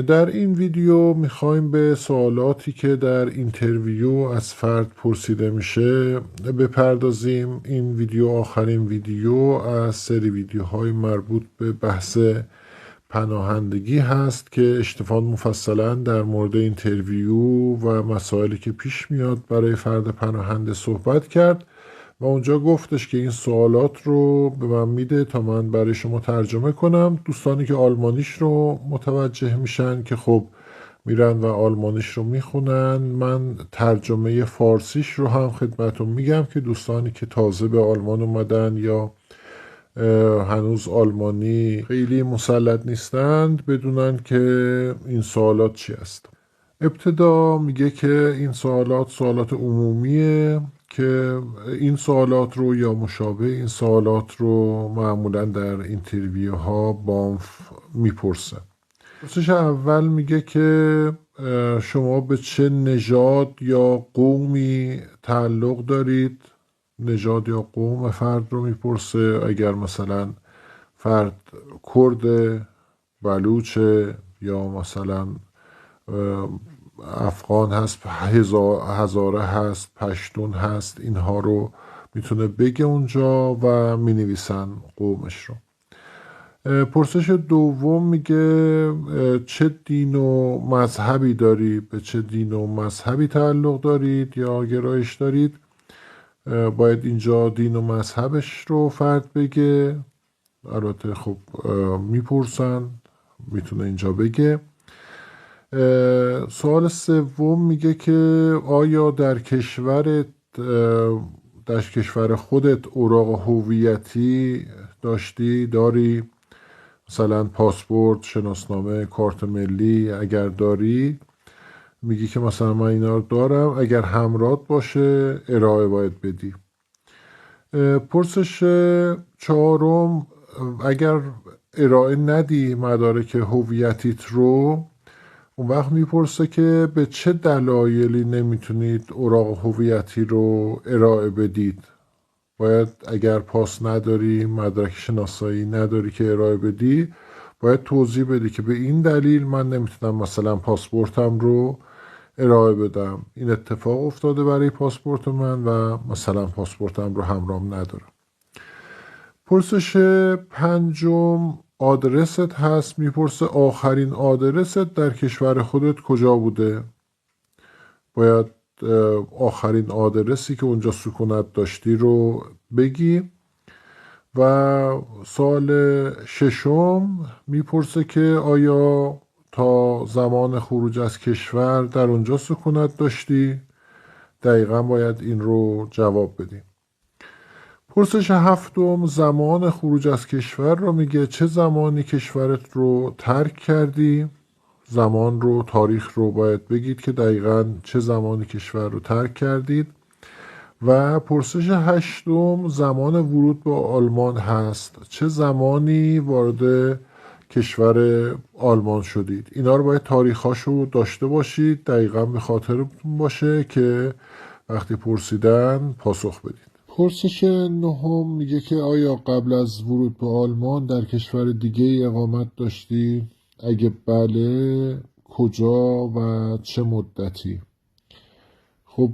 در این ویدیو میخوایم به سوالاتی که در اینترویو از فرد پرسیده میشه بپردازیم. این ویدیو آخرین ویدیو از سری ویدیوهای مربوط به بحث پناهندگی هست که اشتفان مفصلا در مورد اینترویو و مسائلی که پیش میاد برای فرد پناهنده صحبت کرد و اونجا گفتش که این سوالات رو به من میده تا من برای شما ترجمه کنم. دوستانی که آلمانیش رو متوجه میشن که خب میرن و آلمانیش رو میخونن. من ترجمه فارسیش رو هم خدمتون میگم که دوستانی که تازه به آلمان اومدن یا هنوز آلمانی خیلی مسلط نیستند بدونن که این سوالات چی است. ابتدا میگه که این سوالات عمومیه که این سوالات رو یا مشابه این سوالات رو معمولا در اینترویوها بانف میپرسه. پرسش اول میگه که شما به چه نژاد یا قومی تعلق دارید. نژاد یا قوم فرد رو میپرسه. اگر مثلا فرد کرد، بلوچه یا مثلا افغان هست، هزاره هست، پشتون هست، اینها رو میتونه بگه اونجا و مینویسن قومش رو. پرسش دوم میگه چه دین و مذهبی داری؟ به چه دین و مذهبی تعلق دارید یا گرایش دارید؟ باید اینجا دین و مذهبش رو فرد بگه. البته خب میپرسن، میتونه اینجا بگه. سوال سوم میگه که آیا در کشور خودت اوراق هویتی داری؟ مثلا پاسپورت، شناسنامه، کارت ملی اگر داری میگی که مثلا من اینا رو دارم. اگر همراه باشه ارائه باید بدی. پرسش چهارم اگر ارائه ندی مدارک هویتیت رو، اون وقت میپرسه که به چه دلایلی نمیتونید اوراق هویتی رو ارائه بدید. باید اگر پاس نداری، مدرک شناسایی نداری که ارائه بدی، باید توضیح بدی که به این دلیل من نمیتونم مثلا پاسپورتم رو ارائه بدم. این اتفاق افتاده برای پاسپورت من و مثلا پاسپورتم رو همراهم ندارم. پرسش پنجم آدرست هست. میپرسه آخرین آدرست در کشور خودت کجا بوده؟ باید آخرین آدرسی که اونجا سکونت داشتی رو بگی. و سوال ششم میپرسه که آیا تا زمان خروج از کشور در اونجا سکونت داشتی؟ دقیقا باید این رو جواب بدیم. پرسش هفتم زمان خروج از کشور رو میگه چه زمانی کشورت رو ترک کردی؟ زمان رو، تاریخ رو باید بگید که دقیقا چه زمانی کشور رو ترک کردید. و پرسش هشتم زمان ورود به آلمان هست. چه زمانی وارد کشور آلمان شدید؟ اینا رو باید تاریخاشو داشته باشید، دقیقا به خاطرتون باشه که وقتی پرسیدن پاسخ بدید. پرسش نهم میگه که آیا قبل از ورود به آلمان در کشور دیگه اقامت داشتی؟ اگه بله کجا و چه مدتی؟ خب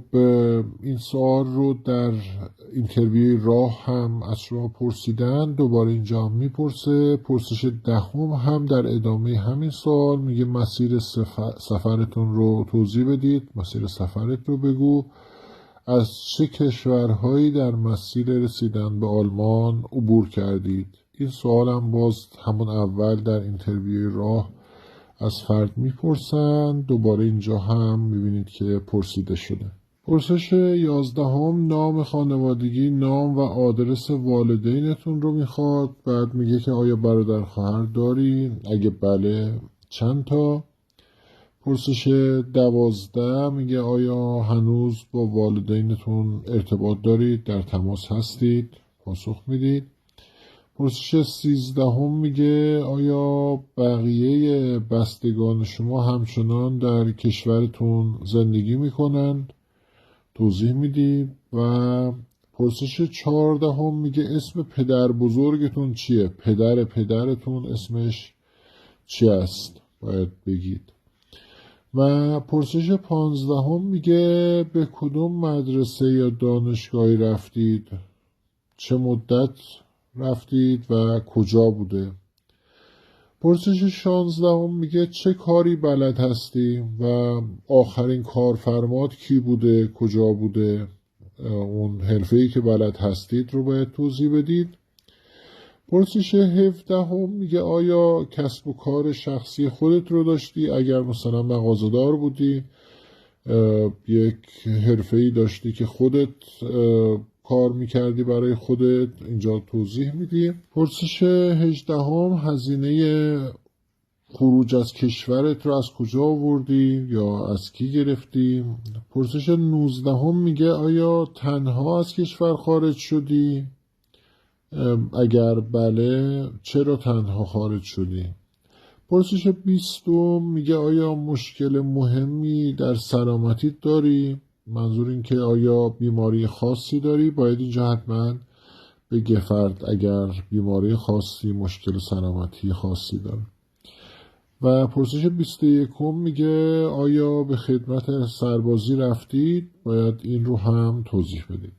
این سوال رو در اینترویو راه هم از شما پرسیدن، دوباره اینجا هم میپرسه. پرسش دهم هم در ادامه همین سوال میگه مسیر سفرتون رو توضیح بدید. مسیر سفرت رو بگو. از چه کشورهایی در مسیر رسیدن به آلمان عبور کردید؟ این سوال هم باز همون اول در اینترویو راه از فرد میپرسن. دوباره اینجا هم میبینید که پرسیده شده. پرسش 11 نام خانوادگی، نام و آدرس والدینتون رو میخواد. بعد میگه که آیا برادر خواهر داری؟ اگه بله چند تا؟ پرسش 12 میگه آیا هنوز با والدینتون ارتباط دارید؟ در تماس هستید؟ پاسخ میدید. پرسش 13 میگه آیا بقیه بستگان شما همچنان در کشورتون زندگی میکنند؟ توضیح میدید. و پرسش 14 میگه اسم پدر بزرگتون چیه؟ پدرتون اسمش چی است؟ باید بگید. و پرسش 15 میگه به کدوم مدرسه یا دانشگاهی رفتید، چه مدت رفتید و کجا بوده. پرسش 16 میگه چه کاری بلد هستی و آخرین کارفرمات کی بوده، کجا بوده. اون حرفه‌ای که بلد هستید رو باید توضیح بدید. پرسش 17 میگه آیا کسب و کار شخصی خودت رو داشتی؟ اگر مثلا مغازه‌دار بودی، یک حرفه‌ای داشتی که خودت کار میکردی برای خودت، اینجا توضیح میدی. پرسش 18 هزینه خروج از کشورت رو از کجا آوردی یا از کی گرفتی. پرسش 19 میگه آیا تنها از کشور خارج شدی؟ اگر بله چرا تنها خارج شدی؟ پرسش 20 میگه آیا مشکل مهمی در سلامتیت داری؟ منظور این که آیا بیماری خاصی داری؟ باید اینجا حتما بگه فرد اگر بیماری خاصی، مشکل سلامتی خاصی داره. و پرسش 21 میگه آیا به خدمت سربازی رفتید؟ باید این رو هم توضیح بدید.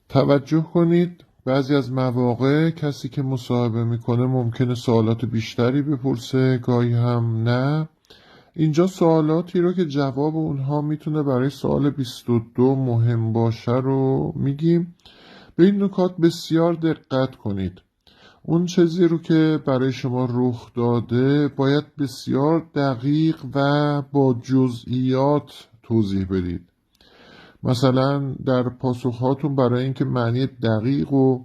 توجه کنید بعضی از مواقع کسی که مصاحبه میکنه ممکنه سوالات بیشتری بپرسه، گاهی هم نه. اینجا سوالاتی رو که جواب اونها میتونه برای سوال 22 مهم باشه رو میگیم. به این نکات بسیار دقت کنید. اون چیزی رو که برای شما رخ داده باید بسیار دقیق و با جزئیات توضیح بدید. مثلا در پاسخهاتون برای اینکه معنی دقیق و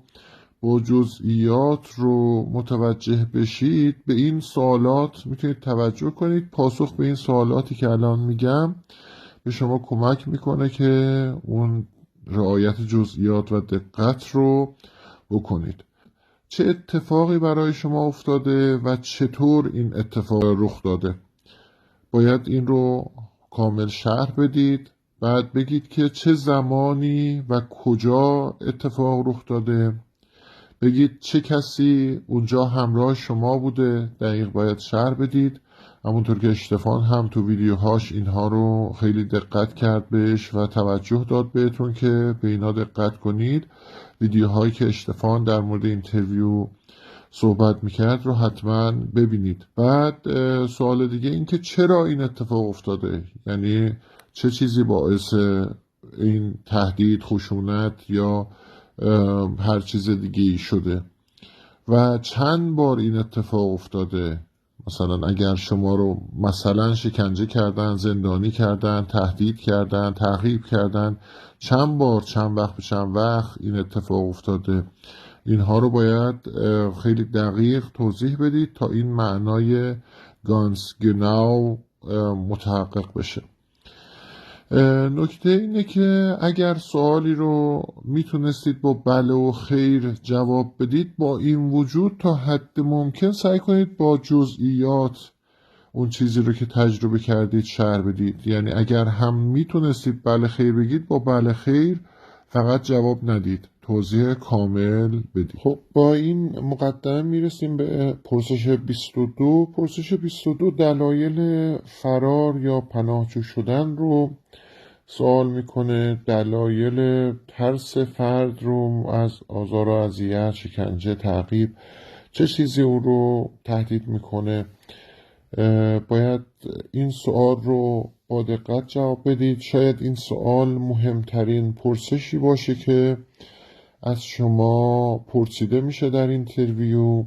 با جزئیات رو متوجه بشید به این سوالات میتونید توجه کنید. پاسخ به این سوالاتی که الان میگم به شما کمک میکنه که اون رعایت جزئیات و دقت رو بکنید. چه اتفاقی برای شما افتاده و چطور این اتفاق رخ داده؟ باید این رو کامل شرح بدید. بعد بگید که چه زمانی و کجا اتفاق رخ داده. بگید چه کسی اونجا همراه شما بوده، دقیق باید شرح بدید. همونطور که اشتفان هم تو ویدیوهاش اینها رو خیلی دقت کرد بهش و توجه داد بهتون که به اینا دقت کنید. ویدیوهایی که اشتفان در مورد اینترویو صحبت میکرد رو حتما ببینید. بعد سوال دیگه این که چرا این اتفاق افتاده، یعنی چه چیزی باعث این تهدید، خشونت یا هر چیز دیگه ای شده و چند بار این اتفاق افتاده. مثلا اگر شما رو مثلا شکنجه کردن، زندانی کردن، تهدید کردن، تعقیب کردن، چند بار، چند وقت به چند وقت این اتفاق افتاده. اینها رو باید خیلی دقیق توضیح بدید تا این معنای گانسگناو متحقق بشه. نکته اینه که اگر سوالی رو میتونستید با بله و خیر جواب بدید، با این وجود تا حد ممکن سعی کنید با جزئیات اون چیزی رو که تجربه کردید شرح بدید. یعنی اگر هم میتونستید بله خیر بگید، با بله خیر فقط جواب ندید، توضیح کامل بدید. خب با این مقدمه میرسیم به پرسش 22. پرسش 22 دلایل فرار یا پناهجو شدن رو سوال میکنه. دلایل ترس فرد رو از آزار و اذیت، شکنجه، تعقیب، چه چیزی او رو تهدید میکنه. باید این سوال رو با دقت جواب بدید. شاید این سوال مهمترین پرسشی باشه که از شما پرسیده میشه در اینترویو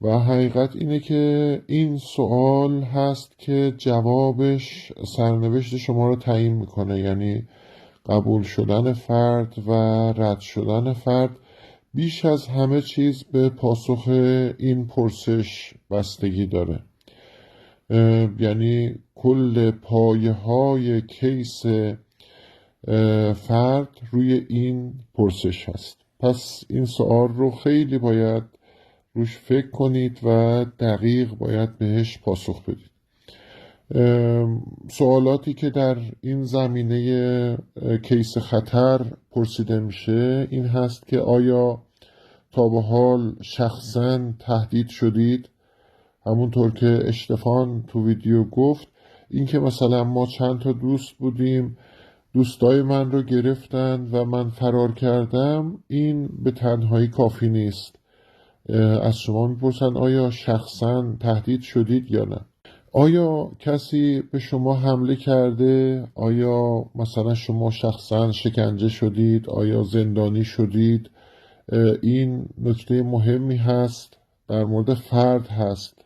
و حقیقت اینه که این سوال هست که جوابش سرنوشت شما رو تعیین میکنه. یعنی قبول شدن فرد و رد شدن فرد بیش از همه چیز به پاسخ این پرسش بستگی داره. یعنی کل پایه های کیس فرد روی این پرسش هست. پس این سوال رو خیلی باید روش فکر کنید و دقیق باید بهش پاسخ بدید. سوالاتی که در این زمینه کیس خطر پرسیده میشه این هست که آیا تا به حال شخصا تهدید شدید؟ همونطور که اشتفان تو ویدیو گفت، این که مثلا ما چند تا دوست بودیم، دوستای من رو گرفتن و من فرار کردم، این به تنهایی کافی نیست. از شما میپرسن آیا شخصا تهدید شدید یا نه؟ آیا کسی به شما حمله کرده؟ آیا مثلا شما شخصا شکنجه شدید؟ آیا زندانی شدید؟ این نکته مهمی هست، در مورد فرد هست،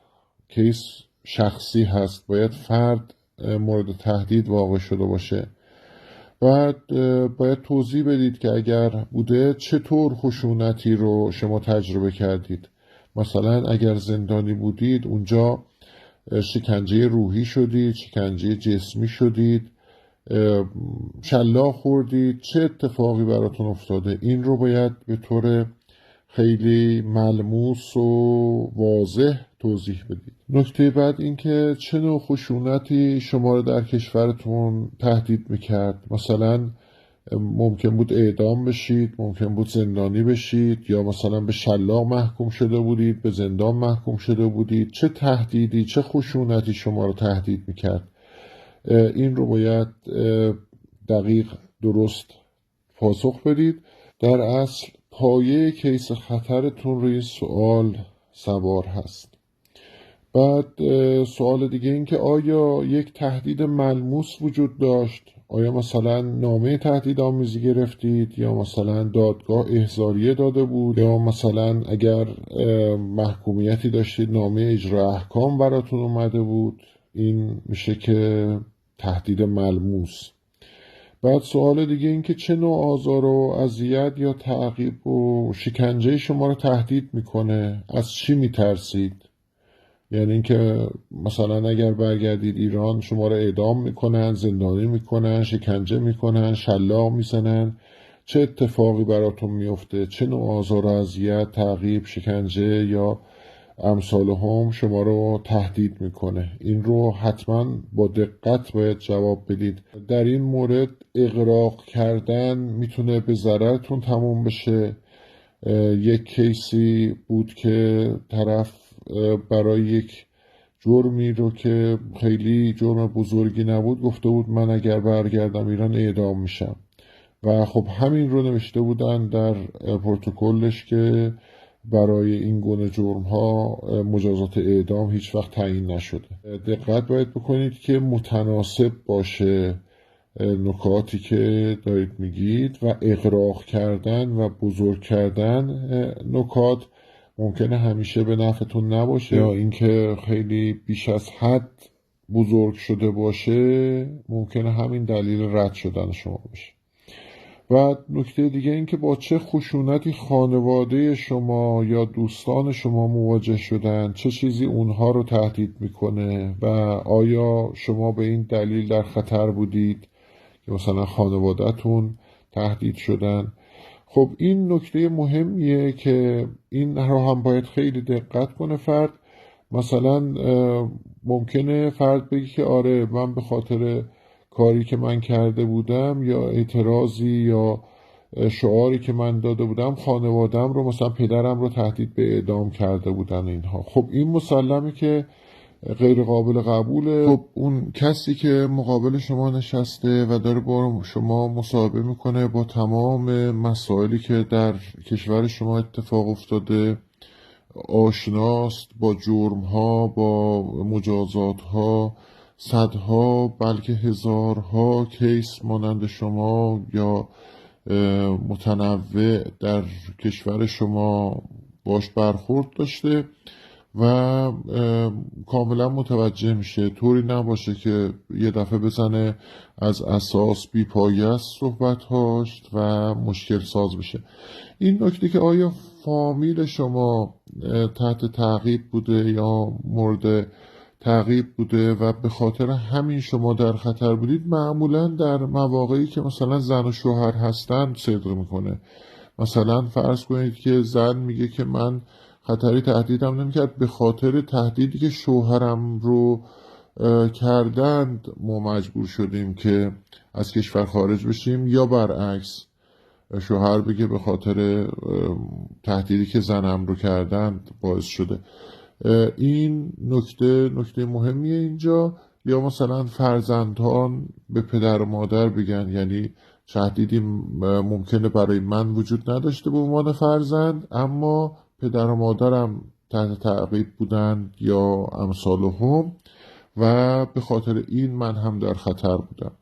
کیس شخصی هست، باید فرد مورد تهدید واقع شده باشه. بعد باید توضیح بدید که اگر بوده چطور خشونتی رو شما تجربه کردید. مثلا اگر زندانی بودید اونجا شکنجه روحی شدید، شکنجه جسمی شدید، شلاق خوردید، چه اتفاقی براتون افتاده؟ این رو باید به طور خیلی ملموس و واضح توضیح بدید. نکته بعد این که چه نوع خشونتی شما رو در کشورتون تهدید میکرد. مثلا ممکن بود اعدام بشید، ممکن بود زندانی بشید، یا مثلا به شلاق محکوم شده بودید، به زندان محکوم شده بودید. چه تهدیدی، چه خشونتی شما رو تهدید میکرد؟ این رو باید دقیق درست پاسخ بدید. در اصل پایه کیس خطرتون روی سوال سوار هست. بعد سوال دیگه این که آیا یک تهدید ملموس وجود داشت؟ آیا مثلا نامه تهدید آمیزی گرفتید، یا مثلا دادگاه احضاریه داده بود، یا مثلا اگر محکومیتی داشتید نامه اجرا احکام براتون اومده بود؟ این میشه که تهدید ملموس. بعد سوال دیگه این که چه نوع آزار و اذیت یا تعقیب و شکنجه شما رو تهدید میکنه؟ از چی میترسید؟ یعنی اینکه مثلا اگر برگردید ایران شما رو اعدام میکنن، زندانی میکنن، شکنجه میکنن، شلاق میزنن، چه اتفاقی براتون میفته؟ چه نوع آزار و اذیت، تعقیب، شکنجه یا امثال هم شما رو تهدید میکنه؟ این رو حتما با دقت باید جواب بدید. در این مورد اغراق کردن میتونه به ضررتون تموم بشه. یک کیسی بود که طرف برای یک جرمی رو که خیلی جرم بزرگی نبود گفته بود من اگر برگردم ایران اعدام میشم، و خب همین رو نوشته بودن در پروتکلش که برای این گونه جرم ها مجازات اعدام هیچ وقت تعیین نشده. دقت باید بکنید که متناسب باشه نکاتی که دارید میگید، و اغراق کردن و بزرگ کردن نکات ممکنه همیشه به نفعتون نباشه، یا اینکه خیلی بیش از حد بزرگ شده باشه ممکنه همین دلیل رد شدن شما باشه. و نکته دیگه این که با چه خشونتی خانواده شما یا دوستان شما مواجه شدن، چه چیزی اونها رو تهدید میکنه، و آیا شما به این دلیل در خطر بودید که مثلا خانوادهتون تهدید شدن. خب این نکته مهمیه که این رو هم باید خیلی دقت کنه فرد. مثلا ممکنه فرد بگی که آره من به خاطر کاری که من کرده بودم یا اعتراضی یا شعاری که من داده بودم خانوادم رو، مثلا پدرم رو تهدید به اعدام کرده بودن اینها. خب این مسلمه که غیر قابل قبوله. خب اون کسی که مقابل شما نشسته و داره با شما مصاحبه میکنه با تمام مسائلی که در کشور شما اتفاق افتاده، آشناست با جرمها، با مجازاتها، صدها بلکه هزارها کیس مانند شما یا متنوع در کشور شما باش برخورد داشته و کاملا متوجه میشه. طوری نباشه که یه دفعه بزنه از اساس بی پایه است صحبتهاش و مشکل ساز بشه. این نکته که آیا فامیل شما تحت تعقیب بوده یا مورد تعقیب بوده و به خاطر همین شما در خطر بودید، معمولا در مواقعی که مثلا زن و شوهر هستن صدق میکنه. مثلا فرض کنید که زن میگه که من خطری تهدیدم نمیکرد، به خاطر تهدیدی که شوهرم رو کردند ما مجبور شدیم که از کشور خارج بشیم، یا برعکس شوهر بگه به خاطر تهدیدی که زنم رو کردند باعث شده. این نکته مهمیه اینجا. یا مثلا فرزندان به پدر و مادر بگن، یعنی تهدیدی ممکنه برای من وجود نداشته به عنوان فرزند، اما پدر و مادرم تحت تعقیب بودن یا امثالهم و به خاطر این من هم در خطر بودم.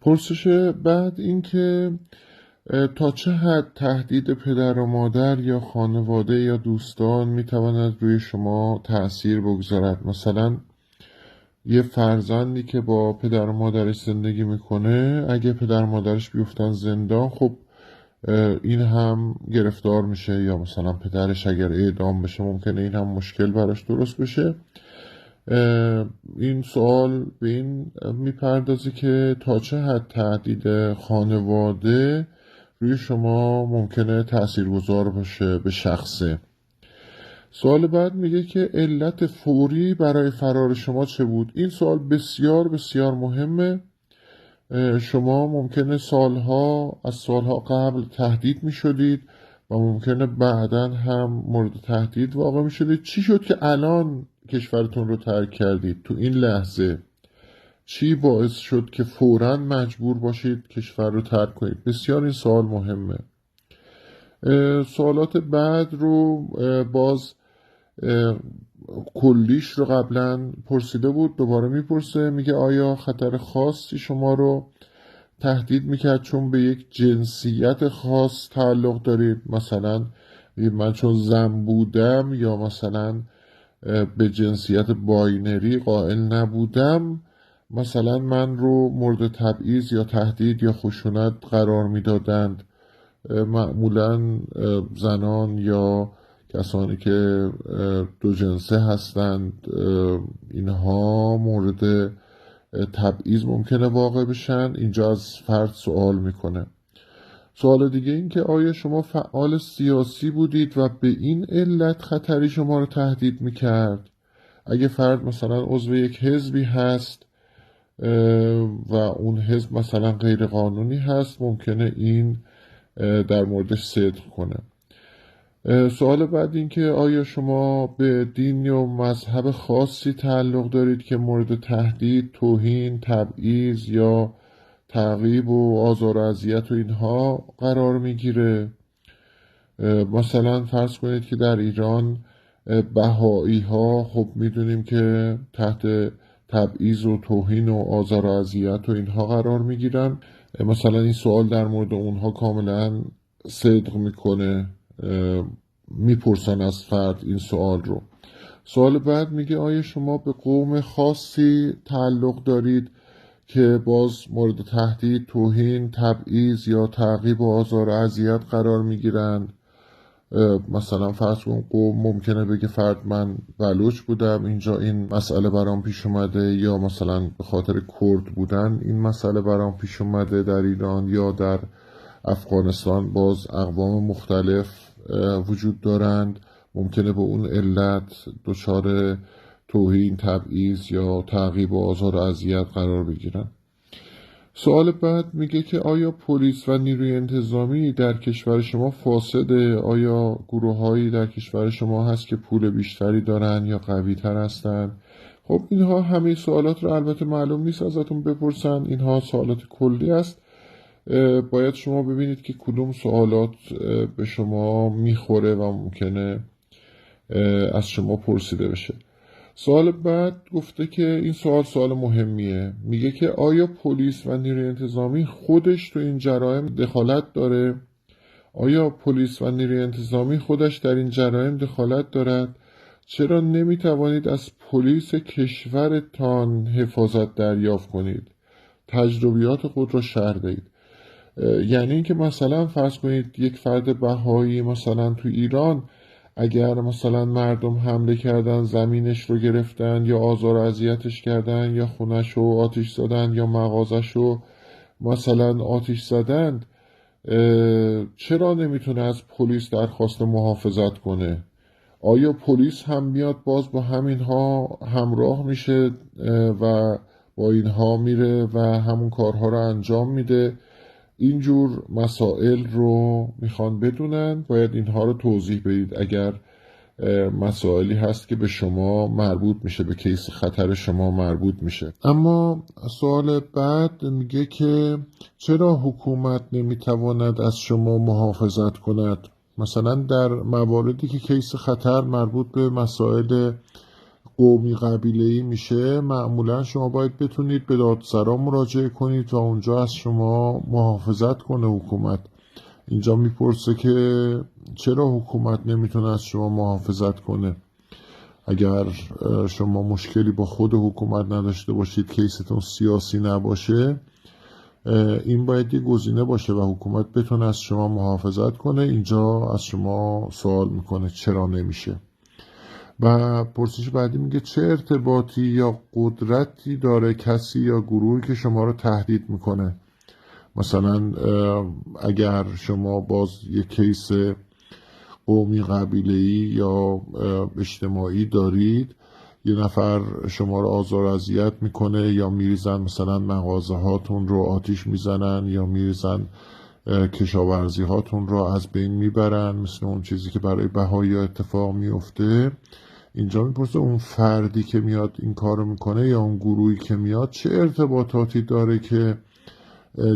پرسش بعد این که تا چه حد تهدید پدر و مادر یا خانواده یا دوستان میتواند روی شما تأثیر بگذارد؟ مثلا یه فرزندی که با پدر و مادرش زندگی میکنه، اگه پدر و مادرش بیفتن زندان، خب این هم گرفتار میشه، یا مثلا پدرش اگر اعدام بشه ممکنه این هم مشکل براش درست بشه. این سوال به این میپردازه که تا چه حد تهدید خانواده روی شما ممکنه تاثیرگذار باشه به شخصه. سوال بعد میگه که علت فوری برای فرار شما چه بود؟ این سوال بسیار بسیار مهمه. شما ممکنه از سالها قبل تهدید میشدید و ممکنه بعداً هم مورد تهدید واقع میشدید. چی شد که الان کشورتون رو ترک کردید؟ تو این لحظه چی باعث شد که فوراً مجبور باشید کشور رو ترک کنید؟ بسیار این سوال مهمه. سوالات بعد رو باز کلیش رو قبلا پرسیده بود، دوباره میپرسه، میگه آیا خطر خاصی شما رو تهدید میکرد چون به یک جنسیت خاص تعلق دارید؟ مثلا من چون زن بودم یا مثلا به جنسیت باینری قائل نبودم، مثلا من رو مورد تبعیض یا تهدید یا خشونت قرار میدادند. معمولا زنان یا کسانی که دو جنسه هستند اینها مورد تبعیض ممکنه واقع بشن. اینجا از فرد سوال میکنه. سوال دیگه این که آیا شما فعال سیاسی بودید و به این علت خطری شما رو تهدید میکرد؟ اگه فرد مثلا عضو یک حزبی هست و اون حزب مثلا غیر قانونی هست، ممکنه این در موردش صدق کنه. سوال بعد این که آیا شما به دین یا مذهب خاصی تعلق دارید که مورد تهدید، توهین، تبعیض یا تعقیب و آزار و اذیت و اینها قرار میگیره؟ مثلا فرض کنید که در ایران بهایی ها خب میدونیم که تحت تبعیض و توهین و آزار و اذیت و اینها قرار میگیرن. مثلا این سوال در مورد اونها کاملا صدق میکنه، میپرسن از فرد این سوال رو. سوال بعد میگه آیا شما به قوم خاصی تعلق دارید که باز مورد تهدید، توهین، تبعیض یا تعقیب و آزار و اذیت قرار میگیرند؟ مثلا فرض کن قوم ممکنه بگه فرد من بلوچ بودم، اینجا این مسئله برام پیش اومده، یا مثلا به خاطر کرد بودن این مسئله برام پیش اومده در ایران یا در افغانستان. باز اقوام مختلف وجود دارند، ممکنه به اون علت دچار توهین، تبعیض یا تعقیب و آزار و اذیت قرار بگیرن. سوال بعد میگه که آیا پلیس و نیروی انتظامی در کشور شما فاسده؟ آیا گروه‌هایی در کشور شما هست که پول بیشتری دارن یا قوی تر هستن؟ خب اینها همه سوالات رو البته معلوم نیست ازتون بپرسن، اینها سوالات کلی است. باید شما ببینید که کدوم سوالات به شما میخوره و ممکنه از شما پرسیده بشه. سوال بعد گفته که این سوال مهمیه. میگه که آیا پلیس و نیروی انتظامی خودش تو این جرایم دخالت داره؟ آیا پلیس و نیروی انتظامی خودش در این جرایم دخالت دارد؟ چرا نمیتوانید از پلیس کشورتان حفاظت دریافت کنید؟ تجربیات خود را شرح دهید. یعنی اینکه مثلا فرض کنید یک فرد بهایی مثلا تو ایران اگر مثلا مردم حمله کردن، زمینش رو گرفتن یا آزار و اذیتش کردن یا خونش رو آتش زدن یا مغازش رو مثلا آتش زدند، چرا نمیتونه از پلیس درخواست محافظت کنه؟ آیا پلیس هم میاد باز با همینها همراه میشه و با اینها میره و همون کارها رو انجام میده؟ اینجور مسائل رو میخوان بدونن، باید اینها رو توضیح بدید اگر مسائلی هست که به شما مربوط میشه، به کیس خطر شما مربوط میشه. اما سوال بعد میگه که چرا حکومت نمیتواند از شما محافظت کند؟ مثلا در مواردی که کیس خطر مربوط به مسائل قومی قبیله‌ای میشه، معمولا شما باید بتونید به دادسرا مراجعه کنید و اونجا از شما محافظت کنه حکومت. اینجا میپرسه که چرا حکومت نمیتونه از شما محافظت کنه؟ اگر شما مشکلی با خود حکومت نداشته باشید، کیستون سیاسی نباشه، این باید یه گزینه باشه و حکومت بتونه از شما محافظت کنه. اینجا از شما سوال میکنه چرا نمیشه. و پرسش بعدی میگه چه ارتباطی یا قدرتی داره کسی یا گروهی که شما رو تهدید میکنه؟ مثلا اگر شما باز یک کیس قومی قبیله‌ای یا اجتماعی دارید، یه نفر شما رو آزار و اذیت میکنه یا میریزن مثلا مغازه هاتون رو آتیش میزنن یا میریزن کشاورزی هاتون رو از بین میبرن، مثل اون چیزی که برای بهایی اتفاق میفته. اینجا میپرسه اون فردی که میاد این کار رو میکنه یا اون گروهی که میاد چه ارتباطاتی داره که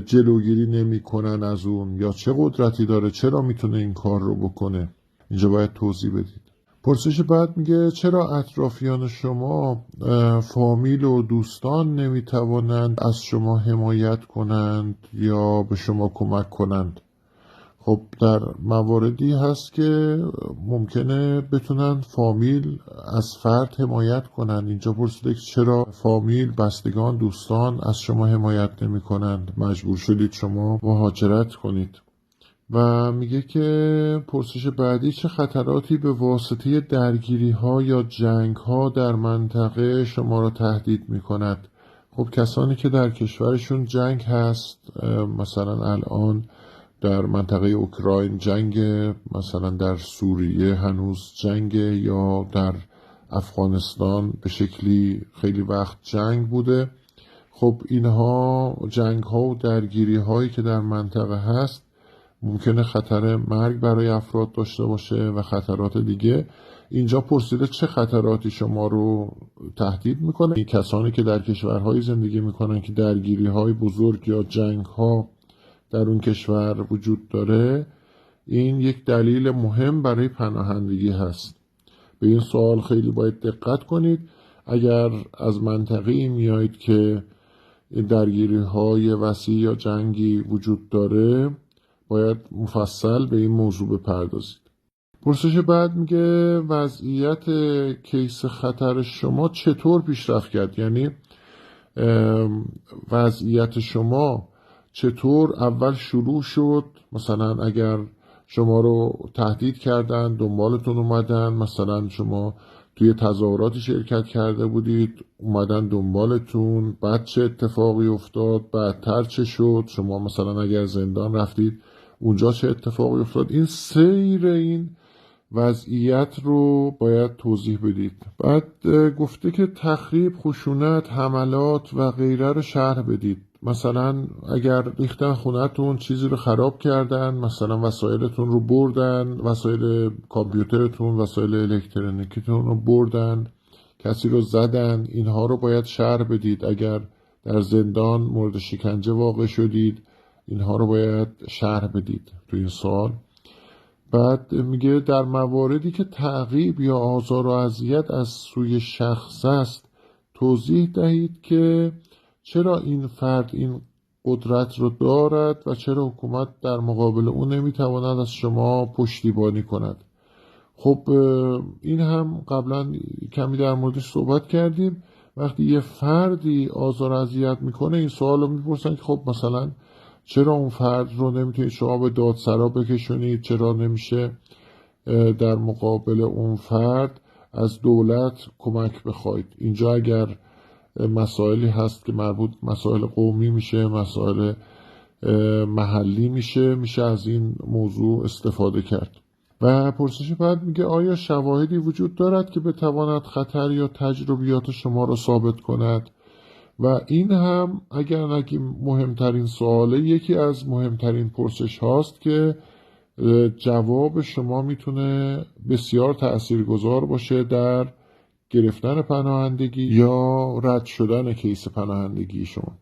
جلوگیری نمیکنن از اون، یا چه قدرتی داره، چرا میتونه این کار رو بکنه؟ اینجا باید توضیح بدید. پرسش بعد میگه چرا اطرافیان شما، فامیل و دوستان نمیتوانند از شما حمایت کنند یا به شما کمک کنند؟ خب در مواردی هست که ممکنه بتونن فامیل از فرد حمایت کنن. اینجا پرسیده که چرا فامیل، بستگان، دوستان از شما حمایت نمی کنند، مجبور شدید شما مهاجرت کنید. و میگه که پرسش بعدی چه خطراتی به واسطه درگیری ها یا جنگ ها در منطقه شما را تهدید می کند؟ خب کسانی که در کشورشون جنگ هست، مثلا الان در منطقه اوکراین جنگ، مثلا در سوریه هنوز جنگ، یا در افغانستان به شکلی خیلی وقت جنگ بوده. خب اینها جنگ ها و درگیری هایی که در منطقه هست ممکنه خطر مرگ برای افراد داشته باشه و خطرات دیگه. اینجا پرسیده چه خطراتی شما رو تهدید میکنه. این کسانی که در کشورهایی زندگی میکنن که درگیری های بزرگ یا جنگ ها در اون کشور وجود داره، این یک دلیل مهم برای پناهندگی هست. به این سوال خیلی باید دقت کنید. اگر از منطقه‌ای میایید که درگیری های وسیع یا جنگی وجود داره، باید مفصل به این موضوع بپردازید. پرسش بعد میگه وضعیت کیس خطر شما چطور پیشرفت کرد؟ یعنی وضعیت شما چطور اول شروع شد؟ مثلا اگر شما رو تهدید کردن، دنبالتون اومدن، مثلا شما توی تظاهراتی شرکت کرده بودید، اومدن دنبالتون، بعد چه اتفاقی افتاد؟ بعدتر چه شد؟ شما مثلا اگر زندان رفتید، اونجا چه اتفاقی افتاد؟ این سیر این وضعیت رو باید توضیح بدید. بعد گفته که تخریب، خشونت، حملات و غیره رو شرح بدید. مثلا اگر ریختن خونتون، چیزی رو خراب کردن، مثلا وسایلتون رو بردن، وسایل کامپیوترتون، وسایل الکترونیکیتون رو بردن، کسی رو زدن، اینها رو باید شرح بدید. اگر در زندان مورد شکنجه واقع شدید، اینها رو باید شرح بدید تو این سوال. بعد میگه در مواردی که تعقیب یا آزار و اذیت از سوی شخص است، توضیح دهید که چرا این فرد این قدرت رو دارد و چرا حکومت در مقابل اون نمیتواند از شما پشتیبانی کند. خب این هم قبلا کمی در موردش صحبت کردیم. وقتی یه فردی آزار و اذیت میکنه، این سوال رو میپرسن که خب مثلا چرا اون فرد رو نمیتونید شما به دادسرا بکشونید؟ چرا نمیشه در مقابل اون فرد از دولت کمک بخواید؟ اینجا اگر مسائلی هست که مربوط مسائل قومی میشه، مسائل محلی میشه از این موضوع استفاده کرد. و پرسش بعد میگه آیا شواهدی وجود دارد که بتواند خطر یا تجربیات شما را ثابت کند؟ و این هم اگر نگیم مهمترین سواله، یکی از مهمترین پرسش هاست که جواب شما میتونه بسیار تأثیرگذار باشه در گرفتن پناهندگی یا رد شدن کیس پناهندگی شما.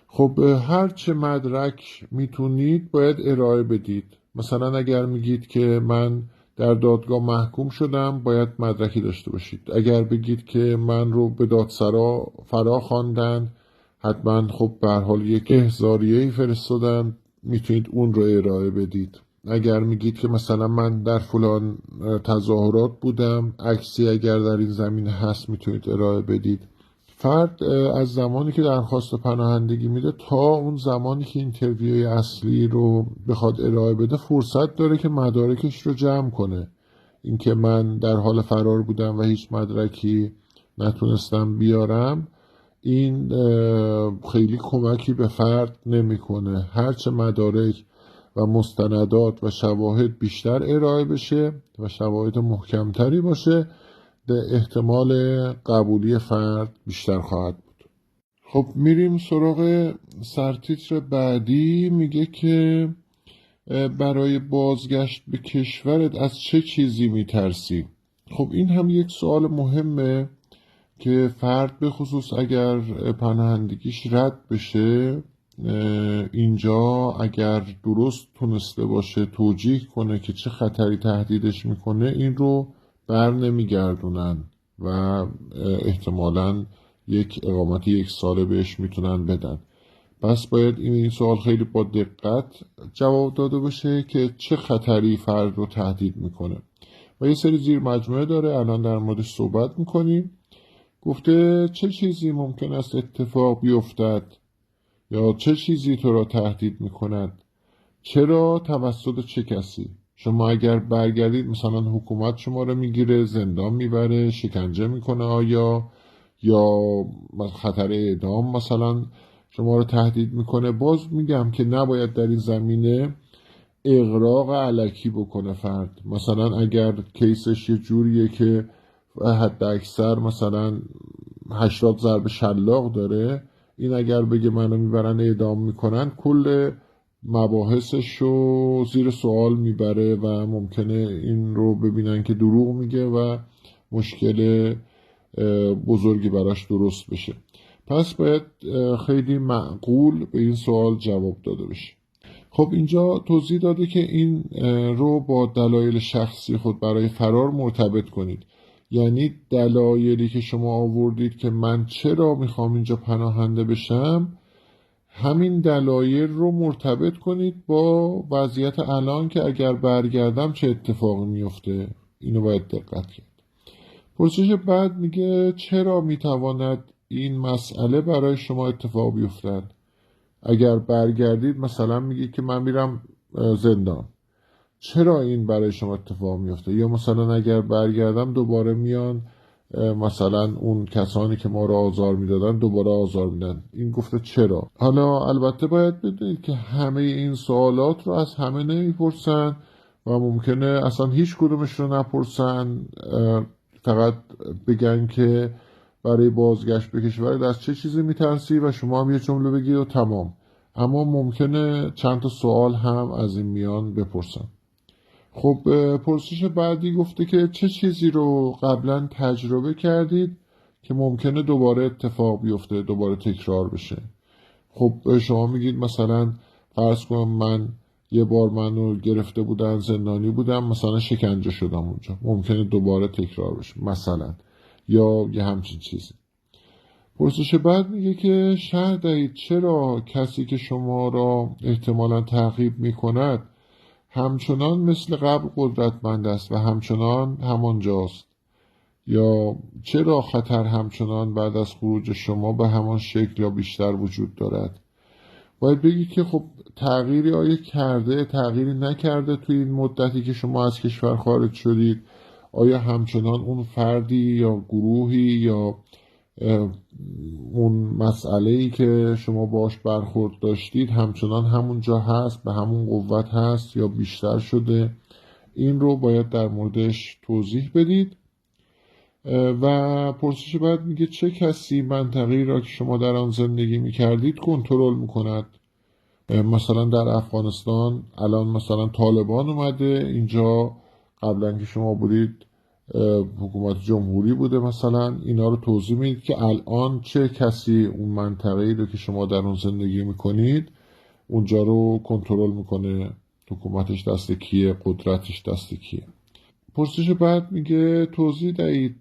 خب هر چه مدرک میتونید باید ارائه بدید. مثلا اگر میگید که من در دادگاه محکوم شدم، باید مدرکی داشته باشید. اگر بگید که من رو به دادسرا فرا خواندن، حتما خب به هر حال یک احضاریه‌ای فرستادن، میتونید اون رو ارائه بدید. اگر میگید که مثلا من در فلان تظاهرات بودم، عکسی اگر در این زمینه هست میتونید ارائه بدید. فرد از زمانی که درخواست پناهندگی میده تا اون زمانی که اینترویوی اصلی رو بخواد ارائه بده فرصت داره که مدارکش رو جمع کنه. اینکه من در حال فرار بودم و هیچ مدرکی نتونستم بیارم، این خیلی کمکی به فرد نمیکنه. هرچه مدارک و مستندات و شواهد بیشتر ارائه بشه و شواهد محکمتری باشه، احتمال قبولی فرد بیشتر خواهد بود. خب میریم سراغ سرتیتر بعدی. میگه که برای بازگشت به کشورت از چه چیزی میترسی؟ خب این هم یک سوال مهمه که فرد به خصوص اگر پناهندگیش رد بشه، اینجا اگر درست تونسته باشه توجیه کنه که چه خطری تهدیدش میکنه، این رو بر نمیگردونن و احتمالاً یک اقامت 1 ساله بهش میتونن بدن. پس باید این سوال خیلی با دقت جواب داده بشه که چه خطری فرد رو تهدید میکنه. و یه سری زیر مجموعه داره، الان در موردش صحبت میکنیم. گفته چه چیزی ممکن است اتفاق بیفتد یا چه چیزی تو را تهدید میکند؟ چرا؟ توسط چه کسی؟ شما اگر برگردید مثلا حکومت شما رو میگیره، زندان میبره، شکنجه میکنه آیا؟ یا خطر اعدام مثلا شما رو تهدید میکنه؟ باز میگم که نباید در این زمینه اغراق علکی بکنه فرد. مثلا اگر کیسش یه جوریه که حد اکثر مثلا 80 ضرب شلاق داره، این اگر بگه منو میبرن اعدام میکنن، کل مباحثش رو زیر سوال میبره و ممکنه این رو ببینن که دروغ میگه و مشکل بزرگی براش درست بشه. پس باید خیلی معقول به این سوال جواب داده بشه. خب اینجا توضیح داده که این رو با دلایل شخصی خود برای فرار مرتبط کنید. یعنی دلایلی که شما آوردید که من چرا میخوام اینجا پناهنده بشم، همین دلایل رو مرتبط کنید با وضعیت الان که اگر برگردم چه اتفاقی میفته. اینو باید دقت کرد. پرسش بعد میگه چرا میتواند این مسئله برای شما اتفاق بیفتد؟ اگر برگردید مثلا میگید که من میرم زندان، چرا این برای شما اتفاق میفته؟ یا مثلا اگر برگردم دوباره میان مثلا اون کسانی که ما رو آزار میدادن دوباره آزار میدن. این گفته چرا. حالا البته باید بدونید که همه این سوالات رو از همه نمیپرسن و ممکنه اصلا هیچ کدومش رو نپرسن، فقط بگن که برای بازگشت به کشورت از چه چیزی میترسی و شما هم یه جمله بگید و تمام. اما ممکنه چند تا سوال هم از این میان بپرسن. خب پرسش بعدی گفته که چه چیزی رو قبلا تجربه کردید که ممکنه دوباره اتفاق بیفته، دوباره تکرار بشه؟ خب شما میگید مثلا فرض کنم من یه بار منو گرفته بودن، زندانی بودم، مثلا شکنجه شدم اونجا، ممکنه دوباره تکرار بشه مثلا، یا یه همچین چیزی. پرسش بعد میگه که شرح دهید چرا کسی که شما را احتمالاً تعقیب میکند همچنان مثل قبل قدرتمند است و همچنان همانجاست، یا چرا خطر همچنان بعد از خروج شما به همان شکل یا بیشتر وجود دارد. باید بگی که خب تغییری آیا کرده، تغییری نکرده توی این مدتی که شما از کشور خارج شدید؟ آیا همچنان اون فردی یا گروهی یا اون مسئله‌ای که شما باش برخورد داشتید همچنان همونجا هست، به همون قوت هست یا بیشتر شده؟ این رو باید در موردش توضیح بدید. و پرسش بعد میگه چه کسی منطقه‌ای را که شما در آن زندگی میکردید کنترل میکند؟ مثلا در افغانستان الان مثلا طالبان اومده اینجا، قبلا که شما بودید حکومت جمهوری بوده، مثلا اینا رو توضیح میدید که الان چه کسی اون منطقه‌ای رو که شما در اون زندگی میکنید اونجا رو کنترل میکنه، حکومتش دست کیه، قدرتش دست کیه. پرسش بعد میگه توضیح دهید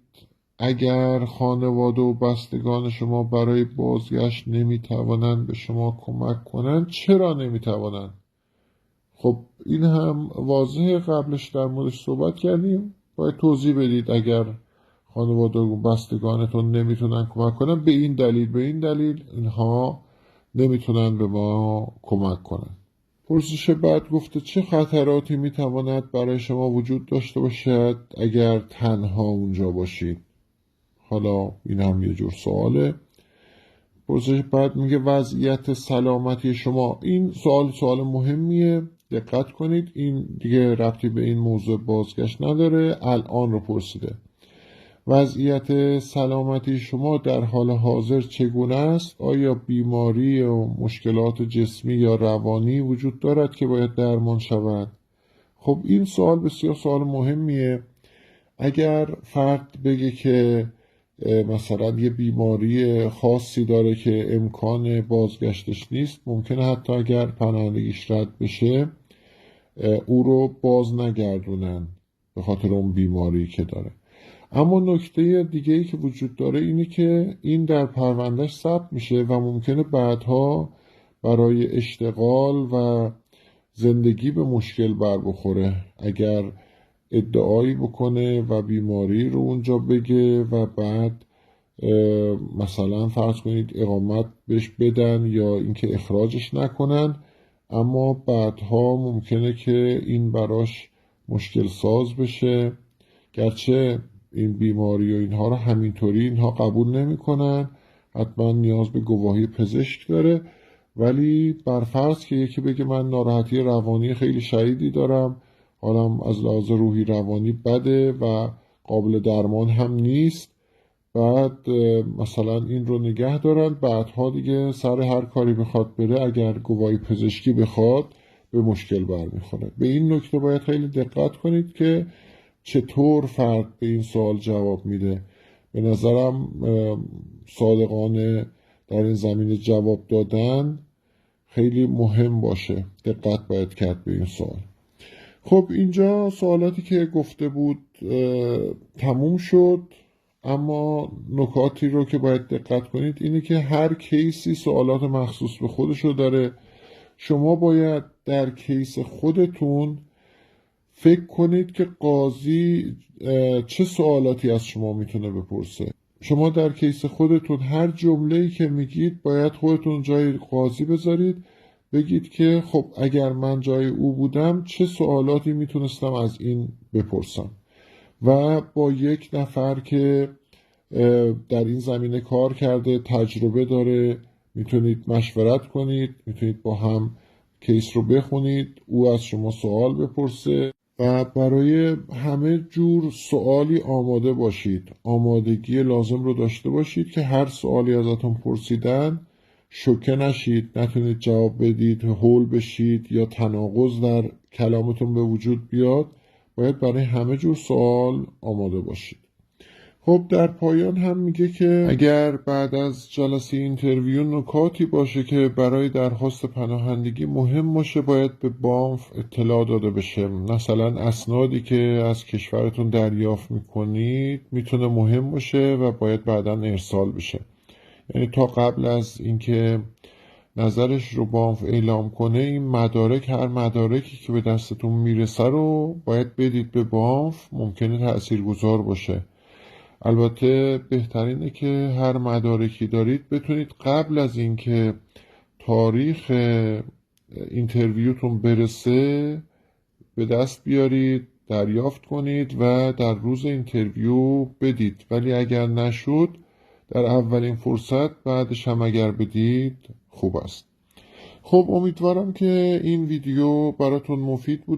اگر خانواده و بستگان شما برای بازگشت نمیتوانند به شما کمک کنند چرا نمیتوانند؟ خب این هم واضحه، قبلش در موردش صحبت کردیم. باید توضیح بدید اگر خانواده و بستگانتون نمیتونن کمک کنن به این دلیل اینها نمیتونن به ما کمک کنن. پرسش بعد گفته چه خطراتی میتواند برای شما وجود داشته باشد اگر تنها اونجا باشید؟ حالا این هم یه جور سواله. پرسش بعد میگه وضعیت سلامتی شما. این سوال مهمیه، دقت کنید، این دیگه ربطی به این موضوع بازگشت نداره، الان رو پرسیده. وضعیت سلامتی شما در حال حاضر چگونه است؟ آیا بیماری و مشکلات جسمی یا روانی وجود دارد که باید درمان شود؟ خب این سوال بسیار سوال مهمیه. اگر فرد بگه که مثلا یه بیماری خاصی داره که امکان بازگشتش نیست، ممکنه حتی اگر پناهندگیش رد بشه او رو باز نگردونن به خاطر اون بیماری که داره. اما نکته دیگه ای که وجود داره اینه که این در پروندهش ثبت میشه و ممکنه بعدها برای اشتغال و زندگی به مشکل بر بخوره اگر ادعایی بکنه و بیماری رو اونجا بگه و بعد مثلا فرض کنید اقامت بهش بدن یا اینکه اخراجش نکنن، اما بعدها ممکنه که این براش مشکل ساز بشه. گرچه این بیماری و اینها رو همینطوری اینها قبول نمیکنن، حتما نیاز به گواهی پزشک داره، ولی برفرض که یکی بگه من ناراحتی روانی خیلی شدیدی دارم، حالم از لحاظ روحی روانی بده و قابل درمان هم نیست، بعد مثلا این رو نگه دارن، بعدها دیگه سر هر کاری بخواد بره اگر گواهی پزشکی بخواد به مشکل برمیخوره. به این نکته باید خیلی دقت کنید که چطور فرد به این سوال جواب میده. به نظرم صادقانه در این زمینه جواب دادن خیلی مهم باشه، دقت باید کرد به این سوال. خب اینجا سوالاتی که گفته بود تموم شد، اما نکاتی رو که باید دقت کنید اینه که هر کیسی سوالات مخصوص به خودشو داره. شما باید در کیس خودتون فکر کنید که قاضی چه سوالاتی از شما میتونه بپرسه. شما در کیس خودتون هر جمله‌ای که میگید باید خودتون جای قاضی بذارید، بگید که خب اگر من جای او بودم چه سوالاتی میتونستم از این بپرسم، و با یک نفر که در این زمینه کار کرده، تجربه داره، میتونید مشورت کنید، میتونید با هم کیس رو بخونید، او از شما سوال بپرسه و برای همه جور سوالی آماده باشید. آمادگی لازم رو داشته باشید که هر سوالی ازتون پرسیدن شوکه نشید، نتونید جواب بدید، هول بشید یا تناقض در کلامتون به وجود بیاد. باید برای همه جور سوال آماده باشید. خب در پایان هم میگه که اگر بعد از جلسه اینترویو نکاتی باشه که برای درخواست پناهندگی مهم باشه باید به بانف اطلاع داده بشه. مثلا اسنادی که از کشورتون دریافت میکنید میتونه مهم باشه و باید بعدا ارسال بشه. یعنی تا قبل از اینکه نظرش رو بانف اعلام کنه این مدارک، هر مدارکی که به دستتون میرسه رو باید بدید به بانف، ممکنه تأثیرگذار باشه. البته بهترینه که هر مدارکی دارید بتونید قبل از اینکه تاریخ اینترویوتون برسه به دست بیارید، دریافت کنید و در روز اینترویو بدید. ولی اگر نشد در اولین فرصت بعدش هم اگر بدید خوب است. خب امیدوارم که این ویدیو براتون مفید بوده